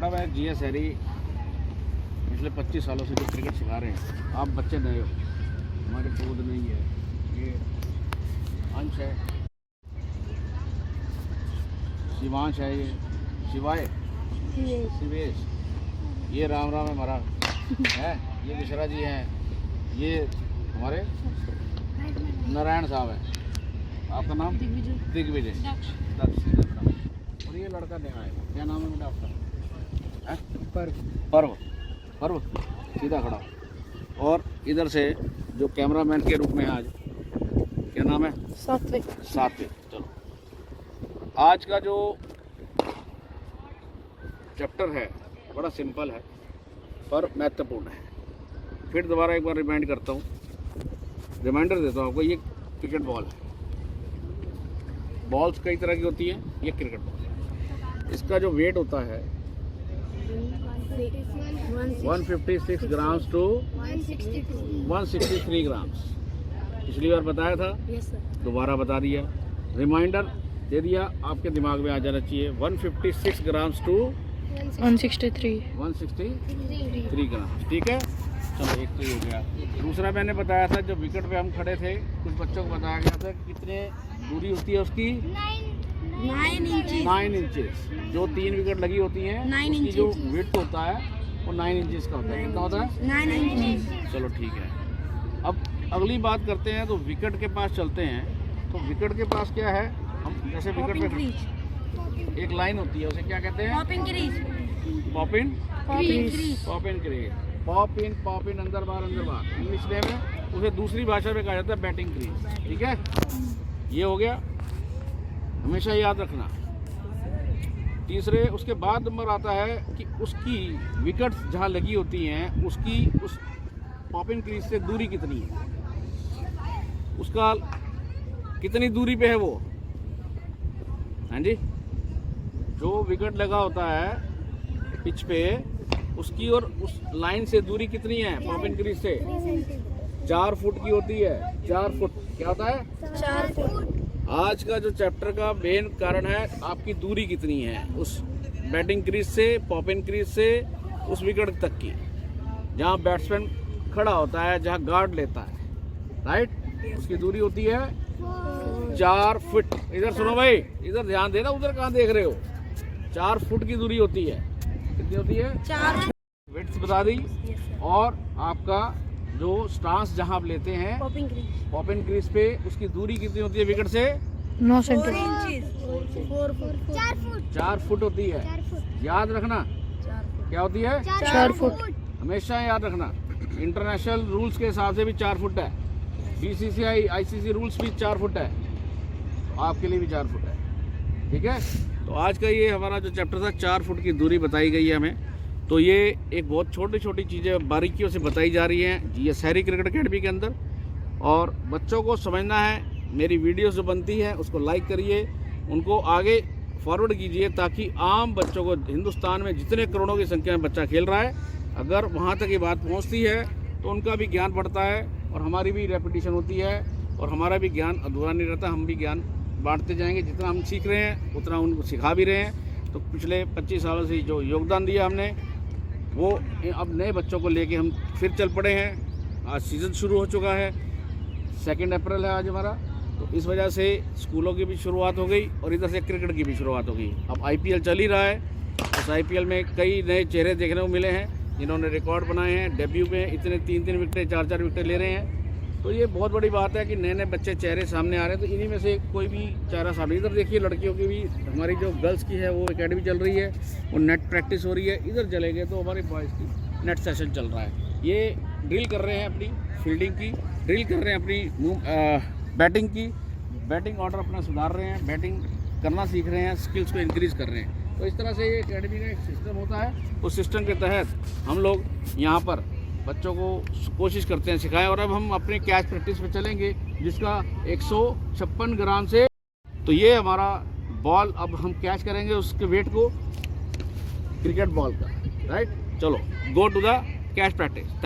बड़ा भाई GS Harry पिछले 25 सालों से जो क्रिकेट सिखा रहे हैं। आप बच्चे नए हो, हमारे पूद नहीं है, ये अंश है, शिवांश है, ये शिवाय, शिवेश, ये राम राम है हमारा है, ये मिश्रा जी हैं, ये हमारे नारायण साहब हैं। आपका नाम? दिग्विजय। दक्ष। और ये लड़का नया है, क्या नाम है बेटा आपका? पर्व। पर्व सीधा खड़ा। और इधर से जो कैमरामैन के रूप में आज, क्या नाम है? सात्विक। चलो, आज का जो चैप्टर है बड़ा सिंपल है पर महत्वपूर्ण है। फिर दोबारा एक बार रिमाइंडर देता हूँ आपको। ये क्रिकेट बॉल है। बॉल्स कई तरह की होती हैं, ये क्रिकेट बॉल। इसका जो वेट होता है 156 ग्राम्स टू 163 ग्राम्स। पिछली बार बताया था, दोबारा बता दिया, रिमाइंडर दे दिया, आपके दिमाग में आ जाना चाहिए। 156 ग्राम्स टू 163 ग्राम्स। ठीक है, चलो एक तो ये हो गया। दूसरा मैंने बताया था, जब विकेट पे हम खड़े थे, कुछ बच्चों को बताया गया था कि कितने दूरी होती है उसकी 9 इंचेस। जो 3 विकेट लगी होती हैं, उसकी जो विड्थ होता है वो 9 इंचेस का होता है। कितना होता है? 9 इंचेस। चलो ठीक है, अब अगली बात करते हैं। तो विकेट के पास चलते हैं। तो विकेट के पास क्या है? हम जैसे विकेट पे एक लाइन होती है, उसे क्या कहते हैं? पॉप इन अंदर बार इंग्लिश में। उसे दूसरी भाषा में कहा जाता है बैटिंग क्रीज। ठीक है, ये हो गया, हमेशा याद रखना। तीसरे उसके बाद नंबर आता है कि उसकी विकेट जहाँ लगी होती हैं, उसकी उस पॉपिंग क्रीज से दूरी कितनी है, उसका कितनी दूरी पे है वो। हाँ जी, जो विकेट लगा होता है पिच पे, उसकी और उस लाइन से दूरी कितनी है पॉपिंग क्रीज से? 4 फुट की होती है। 4 फुट क्या होता है? 4 फुट। आज का जो चैप्टर का मेन कारण है आपकी दूरी कितनी है उस बैटिंग क्रीज से, पॉपिंग क्रीज से उस विकेट तक की, जहां बैट्समैन खड़ा होता है, जहां गार्ड लेता है, राइट। उसकी दूरी होती है 4 फुट। इधर सुनो भाई, इधर ध्यान देना, उधर कहाँ देख रहे हो? 4 फुट की दूरी होती है। कितनी होती है? 4। विड्थ बता दी। और आपका जो स्टांस जहां आप लेते हैं पॉपिंग क्रीज पे, उसकी दूरी कितनी होती है विकेट से? 9 सेंटीमीटर। 4 फुट होती है। याद रखना, क्या होती है? 4 फुट। हमेशा याद रखना। इंटरनेशनल रूल्स के हिसाब से भी 4 फुट है। बीसीसीआई आईसीसी रूल्स भी 4 फुट है, तो आपके लिए भी 4 फुट है। ठीक है, तो आज का ये हमारा जो चैप्टर था, 4 फुट की दूरी बताई गई है हमें। तो ये एक बहुत छोटी छोटी चीज़ें बारीकियों से बताई जा रही हैं ये शहरी क्रिकेट अकेडमी के अंदर। और बच्चों को समझना है, मेरी वीडियोस जो बनती हैं उसको लाइक करिए, उनको आगे फॉरवर्ड कीजिए, ताकि आम बच्चों को, हिंदुस्तान में जितने करोड़ों की संख्या में बच्चा खेल रहा है, अगर वहाँ तक ये बात पहुँचती है तो उनका भी ज्ञान बढ़ता है और हमारी भी रेपिटेशन होती है और हमारा भी ज्ञान अधूरा नहीं रहता। हम भी ज्ञान बांटते जाएंगे। जितना हम सीख रहे हैं उतना उनको सिखा भी रहे हैं। तो पिछले 25 सालों से जो योगदान दिया हमने, वो अब नए बच्चों को लेके हम फिर चल पड़े हैं। आज सीज़न शुरू हो चुका है, 2 अप्रैल है आज हमारा। तो इस वजह से स्कूलों की भी शुरुआत हो गई और इधर से क्रिकेट की भी शुरुआत हो गई। अब IPL चल ही रहा है। उस IPL में कई नए चेहरे देखने को मिले हैं जिन्होंने रिकॉर्ड बनाए हैं। डेब्यू में इतने 3-3 विकेटें, 4-4 विकेटें ले रहे हैं। तो ये बहुत बड़ी बात है कि नए नए बच्चे चेहरे सामने आ रहे हैं। तो इन्हीं में से कोई भी चेहरा सामने, इधर देखिए लड़कियों की भी, हमारी जो गर्ल्स की है वो एकेडमी चल रही है, वो नेट प्रैक्टिस हो रही है। इधर चलेंगे तो हमारे बॉयज़ की नेट सेशन चल रहा है। ये ड्रिल कर रहे हैं अपनी फील्डिंग की, ड्रिल कर रहे हैं अपनी बैटिंग की, बैटिंग ऑर्डर अपना सुधार रहे हैं, बैटिंग करना सीख रहे हैं, स्किल्स को इंक्रीज़ कर रहे हैं। तो इस तरह से ये एकेडमी का एक सिस्टम होता है। उस सिस्टम के तहत हम लोग यहाँ पर बच्चों को कोशिश करते हैं सिखाएं। और अब हम अपने कैच प्रैक्टिस पे चलेंगे, जिसका 156 ग्राम से, तो ये हमारा बॉल अब हम कैच करेंगे उसके वेट को, क्रिकेट बॉल का, राइट। चलो, go to the catch practice. Thank